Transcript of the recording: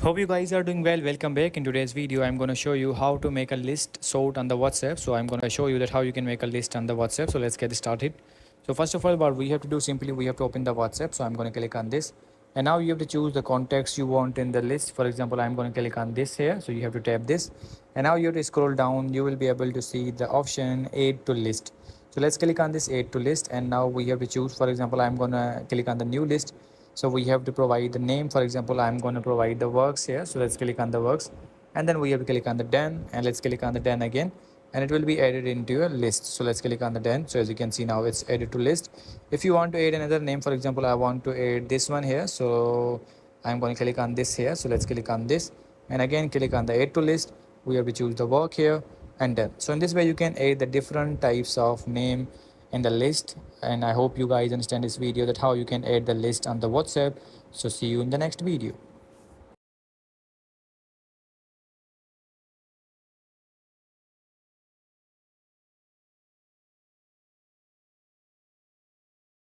Hope you guys are doing well. Welcome back. In today's video I'm going to show you how to make a list sort on the WhatsApp. So I'm going to show you that how you can make a list on the WhatsApp. So let's get started. So first of all, what we have to do, simply we have to open the WhatsApp. So I'm going to click on this, and now you have to choose the contacts you want in the list. For example, I'm going to click on this here, so you have to tap this, and now you have to scroll down. You will be able to see the option add to list. So let's click on this add to list, and now we have to choose. For example, I'm going to click on the new list. So we have to provide the name. For example, I'm going to provide the works here, so let's click on the works, and then we have to click on the done, and let's click on the done again, and it will be added into your list. So let's click on the done. So as you can see, now it's added to list. If you want to add another name, for example, I want to add this one here, so I'm going to click on this here. So let's click on this, and again click on the add to list. We have to choose the work here, and done. So in this way you can add the different types of name in the list, and I hope you guys understand this video, that how you can add the list on the WhatsApp. So see you in the next video.